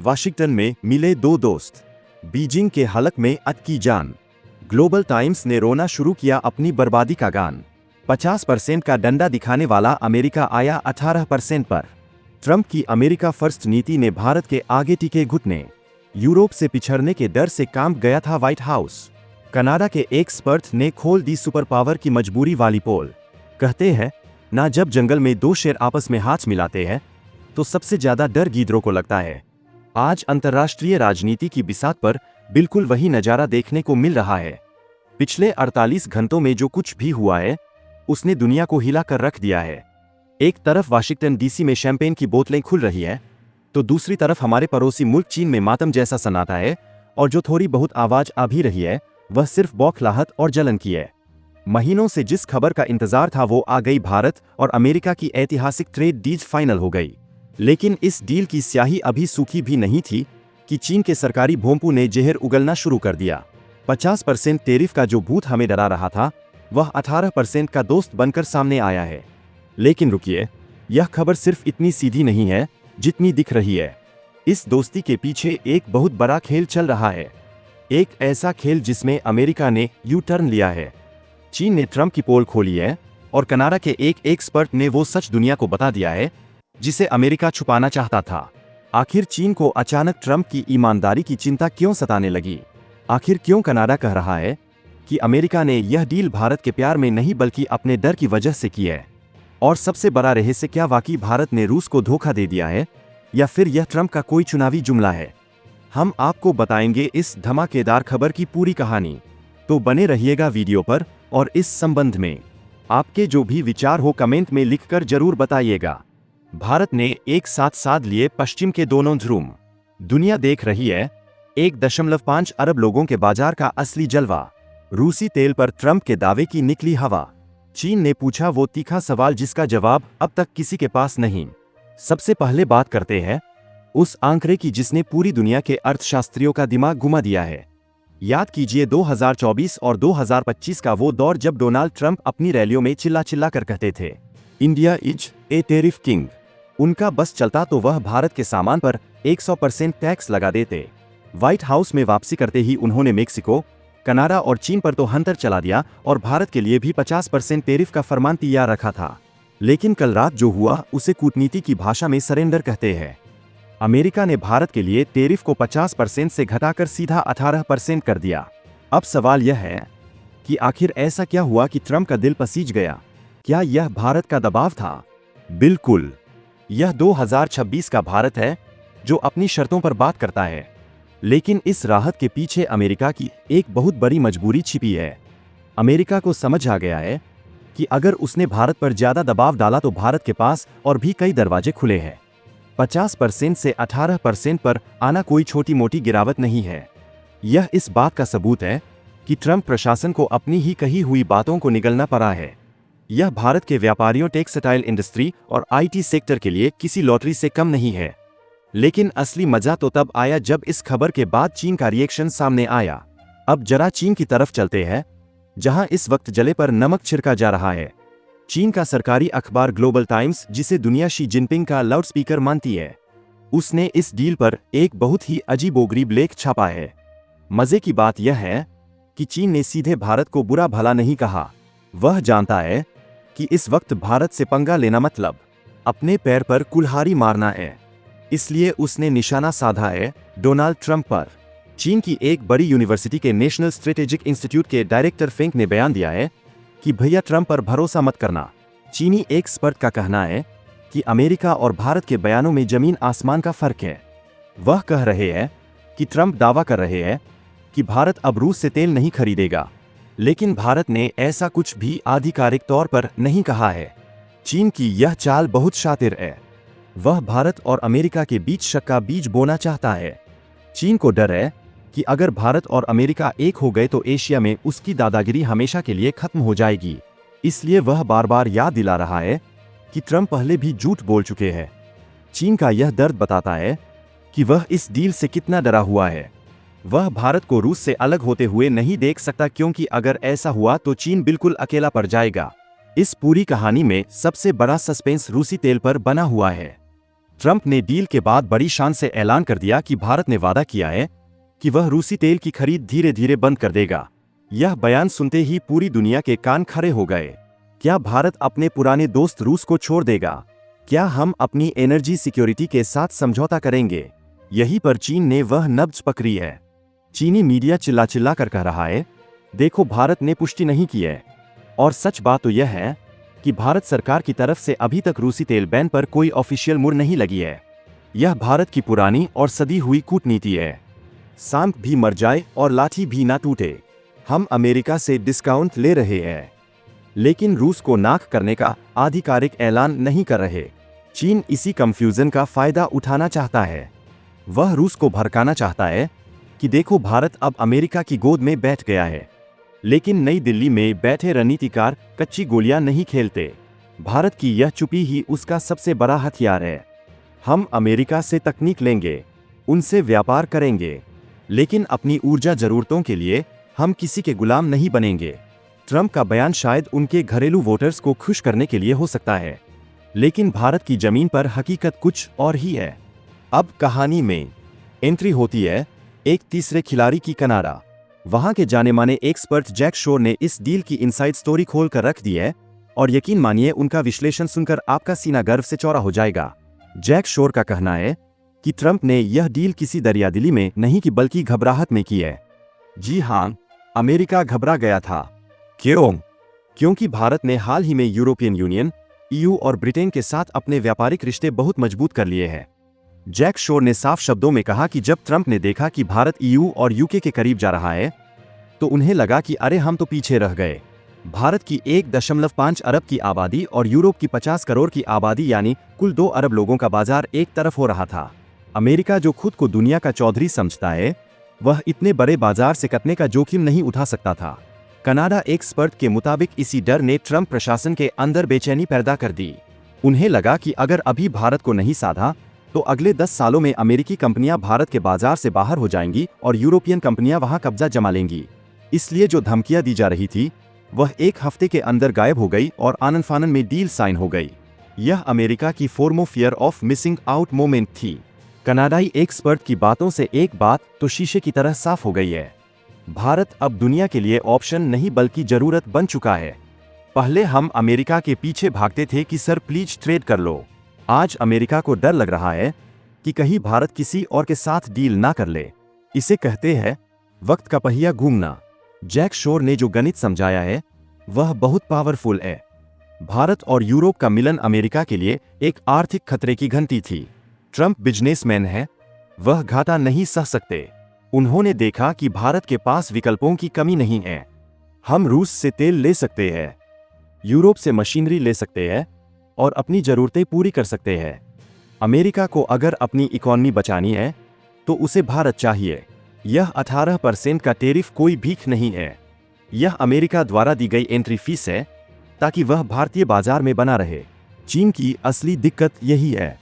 Washington में मिले दो दोस्त, बीजिंग के हलक में अटकी जान। ग्लोबल टाइम्स ने रोना शुरू किया अपनी बर्बादी का गान। 50% का डंडा दिखाने वाला अमेरिका आया 18% पर। ट्रंप की अमेरिका फर्स्ट नीति ने भारत के आगे टिके घुटने। यूरोप से पिछड़ने के डर से कांप गया था व्हाइट हाउस। कनाडा के एक्सपर्ट ने खोल दी सुपर पावर की मजबूरी वाली पोल। कहते हैं ना, जब जंगल में दो शेर आपस में हाथ मिलाते हैं तो सबसे ज्यादा डर गीदड़ों को लगता है। आज अंतर्राष्ट्रीय राजनीति की बिसात पर बिल्कुल वही नजारा देखने को मिल रहा है। पिछले 48 घंटों में जो कुछ भी हुआ है उसने दुनिया को हिला कर रख दिया है। एक तरफ वाशिंगटन डीसी में शैंपेन की बोतलें खुल रही है, तो दूसरी तरफ हमारे पड़ोसी मुल्क चीन में मातम जैसा सन्नाटा है, और जो थोड़ी बहुत आवाज आ भी रही है वह सिर्फ बौखलाहट और जलन की है। महीनों से जिस खबर का इंतजार था वो आ गई। भारत और अमेरिका की ऐतिहासिक ट्रेड डील फाइनल हो गई। लेकिन इस डील की स्याही अभी सूखी भी नहीं थी कि चीन के सरकारी भोंपू ने जहर उगलना शुरू कर दिया। 50% टैरिफ का जो भूत हमें डरा रहा था वह 18% का दोस्त बनकर सामने आया है। लेकिन रुकिए, यह खबर सिर्फ इतनी सीधी नहीं है जितनी दिख रही है। इस दोस्ती के पीछे एक बहुत बड़ा खेल चल रहा है। एक ऐसा खेल जिसमें अमेरिका ने यू टर्न लिया है। चीन ने ट्रंप की पोल खोली है और कनाडा के एक एक्सपर्ट ने वो सच दुनिया को बता दिया है जिसे अमेरिका छुपाना चाहता था। आखिर चीन को अचानक ट्रंप की ईमानदारी की चिंता क्यों सताने लगी? आखिर क्यों कनाडा कह रहा है कि अमेरिका ने यह डील भारत के प्यार में नहीं बल्कि अपने डर की वजह से की है? और सबसे बड़ा रहस्य, क्या वाकई भारत ने रूस को धोखा दे दिया है या फिर यह ट्रंप का कोई चुनावी जुमला है? हम आपको बताएंगे इस धमाकेदार खबर की पूरी कहानी। तो बने रहिएगा वीडियो पर, और इस संबंध में आपके जो भी विचार हो कमेंट में लिखकर जरूर बताइएगा। भारत ने एक साथ साध लिए पश्चिम के दोनों ध्रुव। दुनिया देख रही है 1.5 अरब लोगों के बाजार का असली जलवा। रूसी तेल पर ट्रंप के दावे की निकली हवा। चीन ने पूछा वो तीखा सवाल जिसका जवाब अब तक किसी के पास नहीं। सबसे पहले बात करते हैं उस आंकड़े की जिसने पूरी दुनिया के अर्थशास्त्रियों का दिमाग घुमा दिया है। याद कीजिए 2024 और 2025 का वो दौर जब डोनाल्ड ट्रंप अपनी रैलियों में चिल्ला चिल्ला कर कहते थे, India is a tariff king. उनका बस चलता तो वह भारत के सामान पर 100% टैक्स लगा देते। व्हाइट हाउस में वापसी करते ही उन्होंने मेक्सिको, कनाडा और चीन पर तो हंटर चला दिया और भारत के लिए भी 50% टैरिफ का फरमान तैयार रखा था। लेकिन कल रात जो हुआ उसे कूटनीति की भाषा में सरेंडर कहते हैं। अमेरिका ने भारत के लिए टैरिफ को 50% से घटाकर सीधा 18% कर दिया। अब सवाल यह है कि आखिर ऐसा क्या हुआ कि ट्रंप का दिल पसीज गया? क्या यह भारत का दबाव था? बिल्कुल, यह 2026 का भारत है जो अपनी शर्तों पर बात करता है। लेकिन इस राहत के पीछे अमेरिका की एक बहुत बड़ी मजबूरी छिपी है। अमेरिका को समझ आ गया है कि अगर उसने भारत पर ज्यादा दबाव डाला तो भारत के पास और भी कई दरवाजे खुले हैं। 50% से 18% पर आना कोई छोटी मोटी गिरावट नहीं है। यह इस बात का सबूत है कि ट्रंप प्रशासन को अपनी ही कही हुई बातों को निगलना पड़ा है। यह भारत के व्यापारियों, टेक्सटाइल इंडस्ट्री और आईटी सेक्टर के लिए किसी लॉटरी से कम नहीं है। लेकिन असली मजा तो तब आया जब इस खबर के बाद चीन का रिएक्शन सामने आया। अब जरा चीन की तरफ चलते हैं, जहां इस वक्त जले पर नमक छिड़का जा रहा है। चीन का सरकारी अखबार ग्लोबल टाइम्स, जिसे दुनिया शी जिनपिंग का लाउडस्पीकर मानती है, उसने इस डील पर एक बहुत ही अजीबोगरीब लेख छापा है। मजे की बात यह है कि चीन ने सीधे भारत को बुरा भला नहीं कहा। वह जानता है कि इस वक्त भारत से पंगा लेना मतलब अपने पैर पर कुल्हाड़ी मारना है। इसलिए उसने निशाना साधा है डोनाल्ड ट्रंप पर। चीन की एक बड़ी यूनिवर्सिटी के नेशनल स्ट्रेटेजिक इंस्टीट्यूट के डायरेक्टर फेंग ने बयान दिया है कि भैया ट्रंप पर भरोसा मत करना। चीनी एक्सपर्ट का कहना है कि अमेरिका और भारत के बयानों में जमीन आसमान का फर्क है। वह कह रहे हैं कि ट्रंप दावा कर रहे हैं कि भारत अब रूस से तेल नहीं खरीदेगा, लेकिन भारत ने ऐसा कुछ भी आधिकारिक तौर पर नहीं कहा है। चीन की यह चाल बहुत शातिर है। वह भारत और अमेरिका के बीच शक का बीज बोना चाहता है। चीन को डर है कि अगर भारत और अमेरिका एक हो गए तो एशिया में उसकी दादागिरी हमेशा के लिए खत्म हो जाएगी। इसलिए वह बार बार याद दिला रहा है कि ट्रंप पहले भी झूठ बोल चुके हैं। चीन का यह दर्द बताता है कि वह इस डील से कितना डरा हुआ है। वह भारत को रूस से अलग होते हुए नहीं देख सकता, क्योंकि अगर ऐसा हुआ तो चीन बिल्कुल अकेला पड़ जाएगा। इस पूरी कहानी में सबसे बड़ा सस्पेंस रूसी तेल पर बना हुआ है। ट्रंप ने डील के बाद बड़ी शान से ऐलान कर दिया कि भारत ने वादा किया है कि वह रूसी तेल की खरीद धीरे धीरे बंद कर देगा। यह बयान सुनते ही पूरी दुनिया के कान खड़े हो गए। क्या भारत अपने पुराने दोस्त रूस को छोड़ देगा? क्या हम अपनी एनर्जी सिक्योरिटी के साथ समझौता करेंगे? यहीं पर चीन ने वह नब्ज पकड़ी है। चीनी मीडिया चिल्ला चिल्ला कर कह रहा है, देखो भारत ने पुष्टि नहीं की है। और सच बात तो यह है कि भारत सरकार की तरफ से अभी तक रूसी तेल बैन पर कोई ऑफिशियल मुहर नहीं लगी है। यह भारत की पुरानी और सदी हुई कूटनीति है। सांप भी मर जाए और लाठी भी ना टूटे। हम अमेरिका से डिस्काउंट ले रहे हैं, लेकिन रूस को नाक करने का आधिकारिक ऐलान नहीं कर रहे। चीन इसी कंफ्यूजन का फायदा उठाना चाहता है। वह रूस को भड़काना चाहता है कि देखो भारत अब अमेरिका की गोद में बैठ गया है। लेकिन नई दिल्ली में बैठे रणनीतिकार कच्ची गोलियां नहीं खेलते। भारत की यह चुप्पी ही उसका सबसे बड़ा हथियार है। हम अमेरिका से तकनीक लेंगे, उनसे व्यापार करेंगे, लेकिन अपनी ऊर्जा जरूरतों के लिए हम किसी के गुलाम नहीं बनेंगे। ट्रंप का बयान शायद उनके घरेलू वोटर्स को खुश करने के लिए हो सकता है, लेकिन भारत की जमीन पर हकीकत कुछ और ही है। अब कहानी में एंट्री होती है एक तीसरे खिलाड़ी की। कनाडा। वहां के जाने माने एक्सपर्ट जैक शोर ने इस डील की इनसाइड स्टोरी खोल कर रख दी है, और यकीन मानिए उनका विश्लेषण सुनकर आपका सीना गर्व से चौड़ा हो जाएगा। जैक शोर का कहना है कि ट्रंप ने यह डील किसी दरियादिली में नहीं की बल्कि घबराहट में की है। जी हां, अमेरिका घबरा गया था। क्यों? क्योंकि भारत ने हाल ही में यूरोपियन यूनियन, ईयू और ब्रिटेन के साथ अपने व्यापारिक रिश्ते बहुत मजबूत कर लिए हैं। जैक शोर ने साफ शब्दों में कहा कि जब ट्रंप ने देखा कि भारत ईयू और यूके के करीब जा रहा है, तो उन्हें लगा कि अरे हम तो पीछे रह गए। भारत की 1.5 अरब की आबादी और यूरोप की 50 करोड़ की आबादी यानी कुल 2 अरब लोगों का बाजार एक तरफ हो रहा था। अमेरिका जो खुद को दुनिया का चौधरी समझता है, वह इतने बड़े बाजार से कटने का जोखिम नहीं उठा सकता था। कनाडा एक्सपर्ट के मुताबिक इसी डर ने ट्रंप प्रशासन के अंदर बेचैनी पैदा कर दी। उन्हें लगा कि अगर अभी भारत को नहीं साधा तो अगले 10 सालों में अमेरिकी कंपनियां भारत के बाजार से बाहर हो जाएंगी और यूरोपियन कंपनियां वहां कब्जा जमा लेंगी। इसलिए जो धमकियां दी जा रही थी वह एक हफ्ते के अंदर गायब हो गई और आनन फानन में डील साइन हो गई। यह अमेरिका की FOMO fear of missing out moment थी। कनाडाई एक्सपर्ट की बातों से एक बात तो शीशे की तरह साफ हो गई है, भारत अब दुनिया के लिए ऑप्शन नहीं बल्कि जरूरत बन चुका है। पहले हम अमेरिका के पीछे भागते थे कि सर प्लीज ट्रेड कर लो। आज अमेरिका को डर लग रहा है कि कहीं भारत किसी और के साथ डील ना कर ले। इसे कहते हैं वक्त का पहिया घूमना। जैक शोर ने जो गणित समझाया है वह बहुत पावरफुल है। भारत और यूरोप का मिलन अमेरिका के लिए एक आर्थिक खतरे की घंटी थी। ट्रंप बिजनेसमैन है, वह घाटा नहीं सह सकते। उन्होंने देखा कि भारत के पास विकल्पों की कमी नहीं है। हम रूस से तेल ले सकते हैं, यूरोप से मशीनरी ले सकते हैं और अपनी जरूरतें पूरी कर सकते हैं। अमेरिका को अगर अपनी इकोनॉमी बचानी है तो उसे भारत चाहिए। यह 18% का टैरिफ कोई भीख नहीं है, यह अमेरिका द्वारा दी गई एंट्री फीस है ताकि वह भारतीय बाजार में बना रहे। चीन की असली दिक्कत यही है।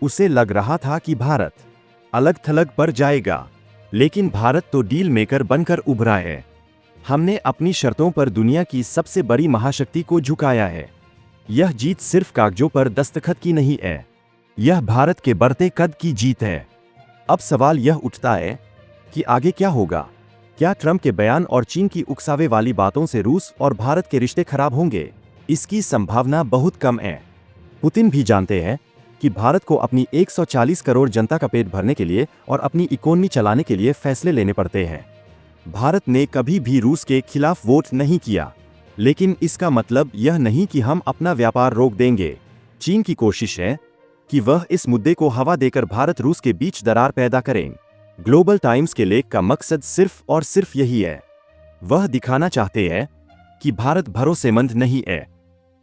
उसे लग रहा था कि भारत अलग थलग पर जाएगा, लेकिन भारत तो डील मेकर बनकर उभरा है। हमने अपनी शर्तों पर दुनिया की सबसे बड़ी महाशक्ति को झुकाया है। यह जीत सिर्फ कागजों पर दस्तखत की नहीं है, यह भारत के बढ़ते कद की जीत है। अब सवाल यह उठता है कि आगे क्या होगा? क्या ट्रंप के बयान और चीन की उकसावे वाली बातों से रूस और भारत के रिश्ते खराब होंगे? इसकी संभावना बहुत कम है। पुतिन भी जानते हैं कि भारत को अपनी 140 करोड़ जनता का पेट भरने के लिए और अपनी इकोनॉमी चलाने के लिए फैसले लेने पड़ते हैं। भारत ने कभी भी रूस के खिलाफ वोट नहीं किया, लेकिन इसका मतलब यह नहीं कि हम अपना व्यापार रोक देंगे। चीन की कोशिश है कि वह इस मुद्दे को हवा देकर भारत रूस के बीच दरार पैदा करें। ग्लोबल टाइम्स के लेख का मकसद सिर्फ और सिर्फ यही है। वह दिखाना चाहते हैं कि भारत भरोसेमंद नहीं है,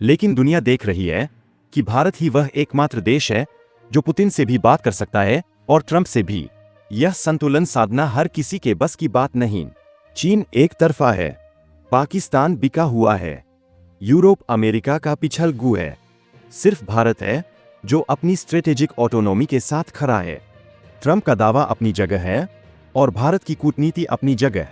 लेकिन दुनिया देख रही है कि भारत ही वह एकमात्र देश है जो पुतिन से भी बात कर सकता है और ट्रंप से भी। यह संतुलन साधना हर किसी के बस की बात नहीं। चीन एक तरफा है, पाकिस्तान बिका हुआ है, यूरोप अमेरिका का पिछलगू है। सिर्फ भारत है जो अपनी स्ट्रेटेजिक ऑटोनॉमी के साथ खड़ा है। ट्रंप का दावा अपनी जगह है और भारत की कूटनीति अपनी जगह।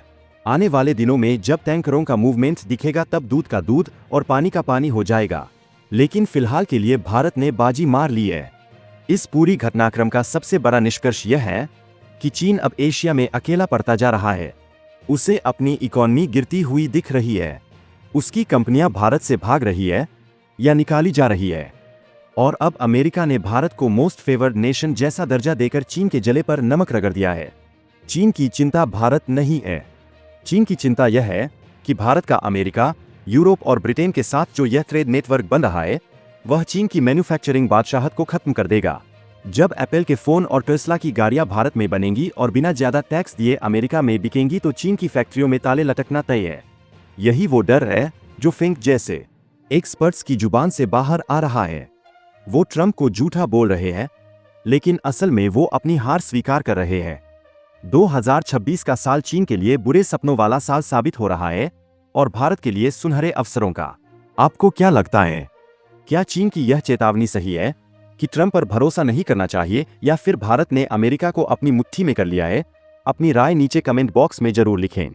आने वाले दिनों में जब टैंकरों का मूवमेंट दिखेगा तब दूध का दूध और पानी का पानी हो जाएगा, लेकिन फिलहाल के लिए भारत ने बाजी मार ली है। इस पूरी घटनाक्रम का सबसे बड़ा निष्कर्ष यह है कि चीन अब एशिया में अकेला पड़ता जा रहा है। उसे अपनी इकोनॉमी गिरती हुई दिख रही है। उसकी कंपनियां भारत से भाग रही है या निकाली जा रही है। और अब अमेरिका ने भारत को मोस्ट फेवर्ड नेशन जैसा दर्जा देकर चीन के जले पर नमक रगड़ दिया है। चीन की चिंता भारत नहीं है। चीन की चिंता यह है कि भारत का अमेरिका, यूरोप और ब्रिटेन के साथ जो यह ट्रेड नेटवर्क बन रहा है, वह चीन की मैन्युफैक्चरिंग बादशाहत को खत्म कर देगा। जब एप्पल के फोन और टेस्ला की गाड़ियां भारत में बनेंगी और बिना ज्यादा टैक्स दिए अमेरिका में बिकेंगी तो चीन की फैक्ट्रियों में ताले लटकना तय है। यही वो डर है जो फिंक जैसे एक्सपर्ट्स की जुबान से बाहर आ रहा है। वो ट्रंप को झूठा बोल रहे हैं, लेकिन असल में वो अपनी हार स्वीकार कर रहे हैं। 2026 का साल चीन के लिए बुरे सपनों वाला साल साबित हो रहा है और भारत के लिए सुनहरे अवसरों का। आपको क्या लगता है? क्या चीन की यह चेतावनी सही है कि ट्रंप पर भरोसा नहीं करना चाहिए, या फिर भारत ने अमेरिका को अपनी मुट्ठी में कर लिया है? अपनी राय नीचे कमेंट बॉक्स में जरूर लिखें।